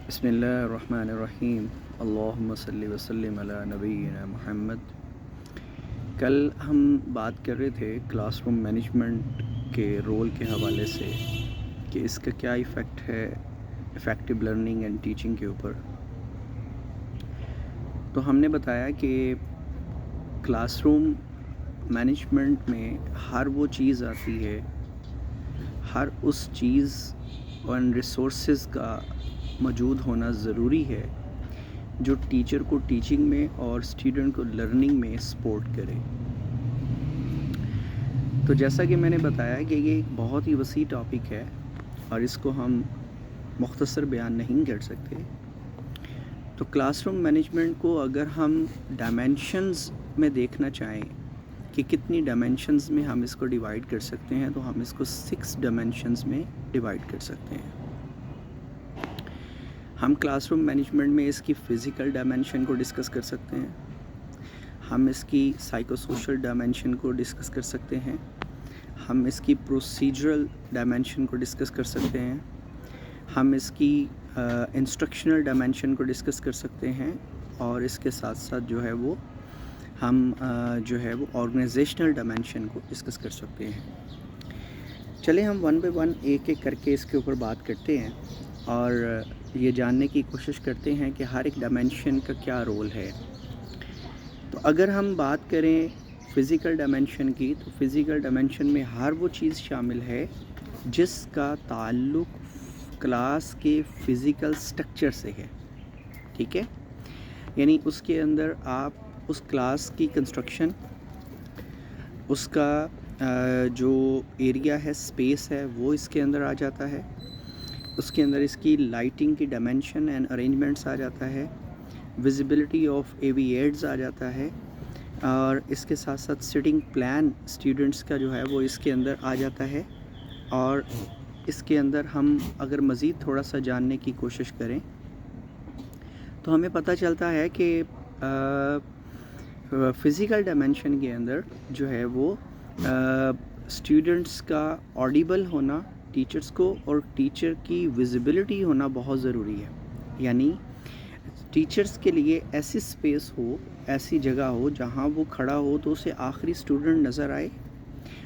بسم اللہ الرحمن الرحیم، اللہم صلی وسلم علی نبینا محمد۔ کل ہم بات کر رہے تھے کلاس روم مینجمنٹ کے رول کے حوالے سے کہ اس کا کیا ایفیکٹ ہے افیکٹو لرننگ اینڈ ٹیچنگ کے اوپر۔ تو ہم نے بتایا کہ کلاس روم مینجمنٹ میں ہر وہ چیز آتی ہے، ہر اس چیز اور ریسورسز کا موجود ہونا ضروری ہے جو ٹیچر کو ٹیچنگ میں اور اسٹوڈنٹ کو لرننگ میں سپورٹ کرے۔ تو جیسا کہ میں نے بتایا کہ یہ ایک بہت ہی وسیع ٹاپک ہے اور اس کو ہم مختصر بیان نہیں کر سکتے۔ تو کلاس روم مینجمنٹ کو اگر ہم ڈائمینشنز میں دیکھنا چاہیں کہ کتنی ڈائمینشنز میں ہم اس کو ڈیوائیڈ کر سکتے ہیں، تو ہم اس کو 6 ڈائمینشنز میں ڈیوائیڈ کر سکتے ہیں۔ ہم کلاس روم مینجمنٹ میں اس کی فزیکل ڈائمینشن کو ڈسکس کر سکتے ہیں، ہم اس کی سائیکو سوشل ڈائمینشن کو ڈسکس کر سکتے ہیں، ہم اس کی پروسیجرل ڈائمینشن کو ڈسکس کر سکتے ہیں، ہم اس کی انسٹرکشنل ڈائمینشن کو ڈسکس کر سکتے ہیں، اور اس کے ساتھ ساتھ جو ہے وہ ہم آرگنائزیشنل ڈائمینشن کو ڈسکس کر سکتے ہیں۔ چلیں ہم ون بائی ون ایک ایک کر کے اس کے اوپر بات کرتے ہیں اور یہ جاننے کی کوشش کرتے ہیں کہ ہر ایک ڈائمینشن کا کیا رول ہے۔ تو اگر ہم بات کریں فزیکل ڈائمینشن کی، تو فزیکل ڈائمینشن میں ہر وہ چیز شامل ہے جس کا تعلق کلاس کے فزیکل سٹرکچر سے ہے، ٹھیک ہے؟ یعنی اس کے اندر آپ اس کلاس کی کنسٹرکشن، اس کا جو ایریا ہے، اسپیس ہے، وہ اس کے اندر آ جاتا ہے، اس کے اندر اس کی لائٹنگ کی ڈائمینشن اینڈ ارینجمنٹس آ جاتا ہے، ویزیبلٹی آف اے وی ایڈز آ جاتا ہے، اور اس کے ساتھ ساتھ سٹنگ پلان اسٹوڈنٹس کا جو ہے وہ اس کے اندر آ جاتا ہے۔ اور اس کے اندر ہم اگر مزید تھوڑا سا جاننے کی کوشش کریں تو ہمیں پتہ چلتا ہے کہ فزیکل ڈائمینشن کے اندر جو ہے وہ اسٹوڈنٹس کا آڈیبل ہونا ٹیچرس کو اور ٹیچر کی ویزیبلٹی ہونا بہت ضروری ہے۔ یعنی ٹیچرس کے لیے ایسی سپیس ہو، ایسی جگہ ہو جہاں وہ کھڑا ہو تو اسے آخری اسٹوڈنٹ نظر آئے،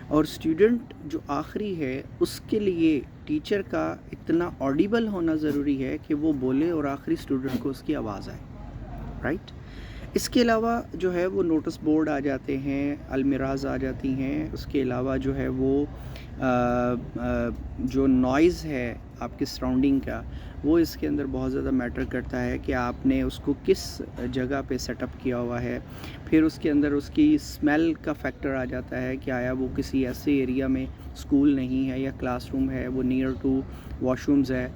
اور اسٹوڈنٹ جو آخری ہے اس کے لیے ٹیچر کا اتنا آڈیبل ہونا ضروری ہے کہ وہ بولے اور آخری اسٹوڈنٹ کو اس کی آواز آئے، رائٹ؟ اس کے علاوہ جو ہے وہ نوٹس بورڈ آ جاتے ہیں، المیراز آ جاتی ہیں، اس کے علاوہ جو ہے وہ جو نوائز ہے آپ کے سراؤنڈنگ کا، وہ اس کے اندر بہت زیادہ میٹر کرتا ہے کہ آپ نے اس کو کس جگہ پہ سیٹ اپ کیا ہوا ہے۔ پھر اس کے اندر اس کی اسمیل کا فیکٹر آ جاتا ہے کہ آیا وہ کسی ایسے ایریا میں اسکول نہیں ہے یا کلاس روم ہے، وہ نیئر ٹو واش رومز ہے۔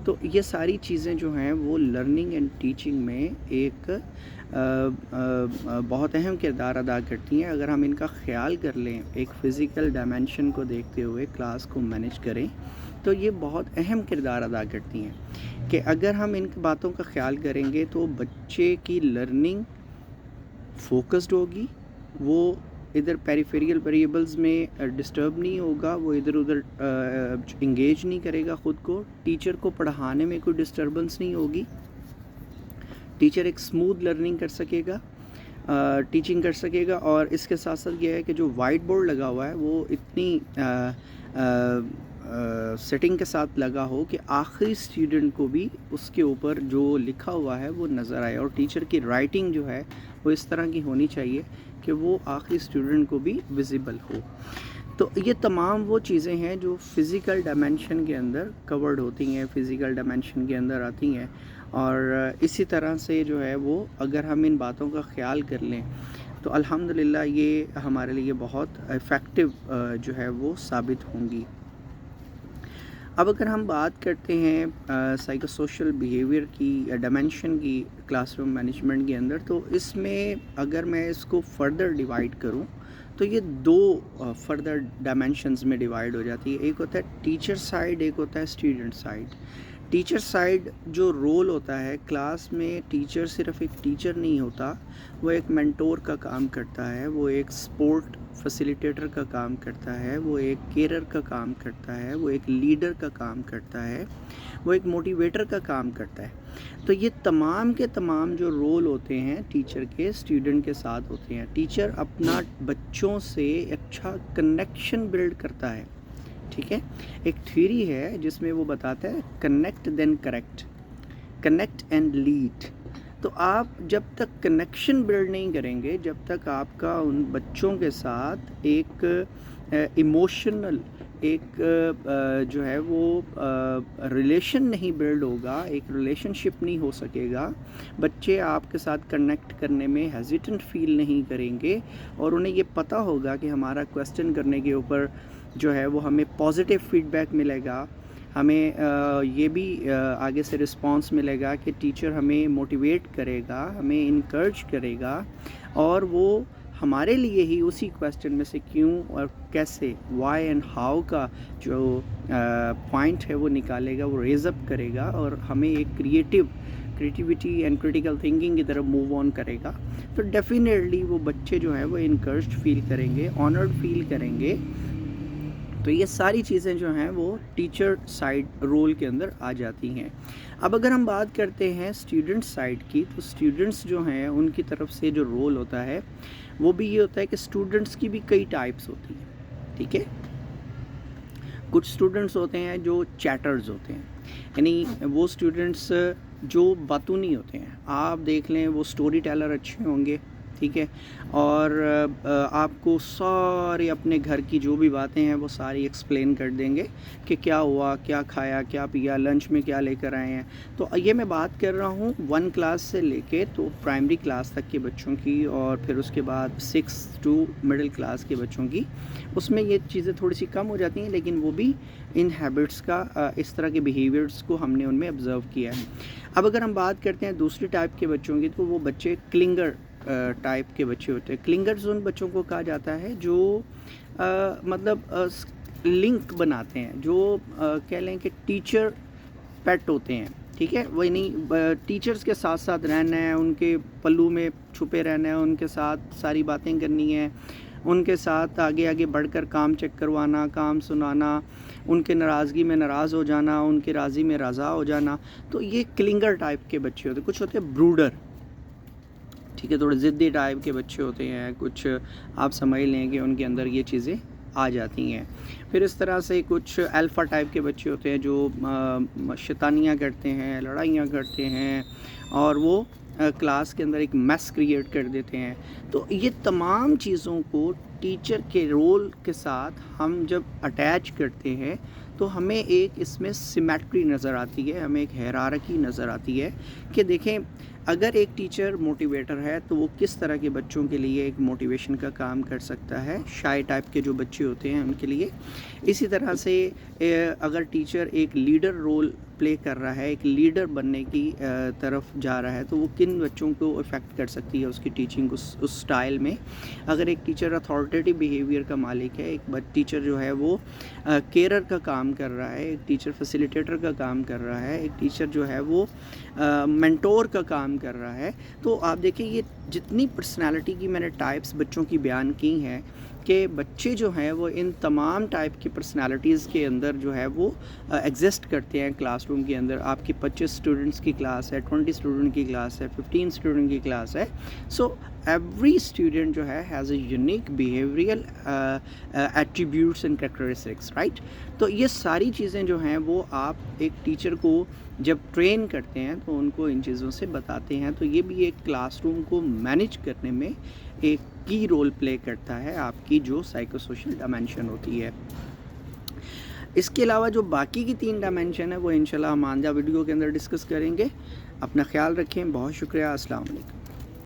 تو یہ ساری چیزیں جو ہیں وہ لرننگ اینڈ ٹیچنگ میں ایک بہت اہم کردار ادا کرتی ہیں۔ اگر ہم ان کا خیال کر لیں، ایک فزیکل ڈائمینشن کو دیکھتے ہوئے کلاس کو مینیج کریں، تو یہ بہت اہم کردار ادا کرتی ہیں کہ اگر ہم ان باتوں کا خیال کریں گے تو بچے کی لرننگ فوکسڈ ہوگی، وہ ادھر پیریفیریل ویریبلز میں ڈسٹرب نہیں ہوگا، وہ ادھر ادھر انگیج نہیں کرے گا خود کو، ٹیچر کو پڑھانے میں کوئی ڈسٹربنس نہیں ہوگی، ٹیچر ایک سموتھ لرننگ کر سکے گا، ٹیچنگ کر سکے گا۔ اور اس کے ساتھ ساتھ یہ ہے کہ جو وائٹ بورڈ لگا ہوا ہے وہ اتنی سیٹنگ کے ساتھ لگا ہو کہ آخری اسٹوڈنٹ کو بھی اس کے اوپر جو لکھا ہوا ہے وہ نظر آئے، اور ٹیچر کی رائٹنگ جو ہے وہ اس طرح کی ہونی چاہیے کہ وہ آخری اسٹوڈنٹ کو بھی ویزیبل ہو۔ تو یہ تمام وہ چیزیں ہیں جو فزیکل ڈائمینشن کے اندر کورڈ ہوتی ہیں، فزیکل ڈائمینشن کے اندر آتی ہیں، اور اسی طرح سے جو ہے وہ اگر ہم ان باتوں کا خیال کر لیں تو الحمدللہ یہ ہمارے لیے بہت افیکٹو جو ہے وہ ثابت ہوں گی۔ اب اگر ہم بات کرتے ہیں سائیکو سوشل بیہیویئر کی ڈائمینشن کی کلاس روم مینجمنٹ کے اندر، تو اس میں اگر میں اس کو فردر ڈیوائیڈ کروں تو یہ دو فردر ڈائمینشنز میں ڈیوائیڈ ہو جاتی ہے۔ ایک ہوتا ہے ٹیچر سائیڈ، ایک ہوتا ہے اسٹوڈنٹ سائیڈ۔ ٹیچر سائیڈ جو رول ہوتا ہے کلاس میں، ٹیچر صرف ایک ٹیچر نہیں ہوتا، وہ ایک مینٹور کا کام کرتا ہے، وہ ایک سپورٹ فیسیلیٹیٹر کا کام کرتا ہے، وہ ایک کیئرر کا کام کرتا ہے، وہ ایک لیڈر کا کام کرتا ہے، وہ ایک موٹیویٹر کا کام کرتا ہے۔ تو یہ تمام کے تمام جو رول ہوتے ہیں ٹیچر کے اسٹوڈنٹ کے ساتھ ہوتے ہیں۔ ٹیچر اپنا بچوں سے اچھا کنیکشن بلڈ کرتا ہے، ٹھیک ہے۔ ایک تھیوری ہے جس میں وہ بتاتا ہے connect then correct, connect and lead. تو آپ جب تک کنیکشن بلڈ نہیں کریں گے، جب تک آپ کا ان بچوں کے ساتھ ایک ایموشنل ایک جو ہے وہ ریلیشن نہیں بلڈ ہوگا، ایک ریلیشن شپ نہیں ہو سکے گا، بچے آپ کے ساتھ کنیکٹ کرنے میں ہیزیٹنٹ فیل نہیں کریں گے، اور انہیں یہ پتہ ہوگا کہ ہمارا کویسچن کرنے کے اوپر جو ہے وہ ہمیں پازیٹیو فیڈ بیک ملے گا، ہمیں یہ بھی آگے سے رسپانس ملے گا کہ ٹیچر ہمیں موٹیویٹ کرے گا، ہمیں انکرج کرے گا، اور وہ ہمارے لیے ہی اسی کویسچن میں سے کیوں اور کیسے، وائی اینڈ ہاؤ کا جو پوائنٹ ہے وہ نکالے گا، وہ ریز اپ کرے گا، اور ہمیں ایک کریٹیوٹی اینڈ کریٹیکل تھنکنگ کی طرف موو آن کرے گا۔ تو ڈیفینیٹلی وہ بچے جو ہے وہ انکرجڈ فیل کریں گے، آنرڈ فیل کریں گے۔ تو یہ ساری چیزیں جو ہیں وہ ٹیچر سائڈ رول کے اندر آ جاتی ہیں۔ اب اگر ہم بات کرتے ہیں اسٹوڈنٹ سائڈ کی، تو اسٹوڈنٹس جو ہیں ان کی طرف سے جو رول ہوتا ہے وہ بھی یہ ہوتا ہے کہ اسٹوڈنٹس کی بھی کئی ٹائپس ہوتی ہیں، ٹھیک ہے۔ کچھ اسٹوڈنٹس ہوتے ہیں جو چیٹرز ہوتے ہیں، یعنی وہ اسٹوڈنٹس جو باتونی ہوتے ہیں۔ آپ دیکھ لیں وہ سٹوری ٹیلر اچھے ہوں گے، ٹھیک ہے، اور آپ کو سارے اپنے گھر کی جو بھی باتیں ہیں وہ ساری ایکسپلین کر دیں گے کہ کیا ہوا، کیا کھایا، کیا پیا، لنچ میں کیا لے کر آئے ہیں۔ تو یہ میں بات کر رہا ہوں 1 کلاس سے لے کے تو پرائمری کلاس تک کے بچوں کی، اور پھر اس کے بعد 6 ٹو مڈل کلاس کے بچوں کی۔ اس میں یہ چیزیں تھوڑی سی کم ہو جاتی ہیں، لیکن وہ بھی ان ہیبٹس کا، اس طرح کے بیہیویئرس کو ہم نے ان میں آبزرو کیا ہے۔ اب اگر ہم بات کرتے ہیں دوسری ٹائپ کے بچوں کی، تو وہ بچے کلنگر ٹائپ کے بچے ہوتے ہیں۔ کلنگرز ان بچوں کو کہا جاتا ہے جو مطلب لنک بناتے ہیں، جو کہہ لیں کہ ٹیچر پیٹ ہوتے ہیں، ٹھیک ہے۔ وہ نہیں ٹیچرز کے ساتھ ساتھ رہنا ہے، ان کے پلو میں چھپے رہنا ہے، ان کے ساتھ ساری باتیں کرنی ہیں، ان کے ساتھ آگے آگے بڑھ کر کام چیک کروانا، کام سنانا، ان کے ناراضگی میں ناراض ہو جانا، ان کے راضی میں رضا ہو جانا۔ تو یہ کلنگر ٹائپ کے بچے ہوتے ہیں۔ کچھ ہوتے ہیں بروڈر، ٹھیک ہے، تھوڑے ضدی ٹائپ کے بچے ہوتے ہیں، کچھ آپ سمجھ لیں کہ ان کے اندر یہ چیزیں آ جاتی ہیں۔ پھر اس طرح سے کچھ الفا ٹائپ کے بچے ہوتے ہیں جو شیطانیاں کرتے ہیں، لڑائیاں کرتے ہیں، اور وہ کلاس کے اندر ایک میس کریٹ کر دیتے ہیں۔ تو یہ تمام چیزوں کو ٹیچر کے رول کے ساتھ ہم جب اٹیچ کرتے ہیں تو ہمیں ایک اس میں سیمیٹری نظر آتی ہے، ہمیں ایک ہیرارکی نظر آتی ہے کہ دیکھیں اگر ایک ٹیچر موٹیویٹر ہے تو وہ کس طرح کے بچوں کے لیے ایک موٹیویشن کا کام کر سکتا ہے، شائع ٹائپ کے جو بچے ہوتے ہیں ان کے لیے۔ اسی طرح سے اگر ٹیچر ایک لیڈر رول پلے کر رہا ہے، ایک لیڈر بننے کی طرف جا رہا ہے، تو وہ کن بچوں کو افیکٹ کر سکتی ہے اس کی ٹیچنگ اس سٹائل میں۔ اگر ایک ٹیچر اتھارٹیٹیو بیہیویئر کا مالک ہے، ایک ٹیچر جو ہے وہ کیئرر کا کام کر رہا ہے، ایک ٹیچر فیسیلیٹیٹر کا کام کر رہا ہے، ایک ٹیچر جو ہے وہ مینٹور کا کام کر رہا ہے، تو آپ دیکھیں یہ جتنی پرسنالٹی کی میں نے ٹائپس بچوں کی بیان کی ہیں کہ بچے جو ہیں وہ ان تمام ٹائپ کی پرسنالٹیز کے اندر جو ہے وہ ایگزسٹ کرتے ہیں کلاس روم کے اندر۔ آپ کی 25 اسٹوڈنٹس کی کلاس ہے، 20 اسٹوڈنٹ کی کلاس ہے، 15 اسٹوڈنٹ کی کلاس ہے، سو ایوری اسٹوڈنٹ جو ہے has a unique behavioural attributes and characteristics, right. تو یہ ساری چیزیں جو ہیں وہ آپ ایک ٹیچر کو جب ٹرین کرتے ہیں تو ان کو ان چیزوں سے بتاتے ہیں، تو یہ بھی ایک کلاس روم کو مینیج کرنے میں ایک کی رول پلے کرتا ہے، آپ کی جو سائیکو سوشل ڈائمینشن ہوتی ہے۔ اس کے علاوہ جو باقی کی 3 ڈائمینشن ہے وہ انشاءاللہ ہم آئندہ ویڈیو کے اندر ڈسکس کریں گے۔ اپنا خیال رکھیں، بہت شکریہ، السلام علیکم۔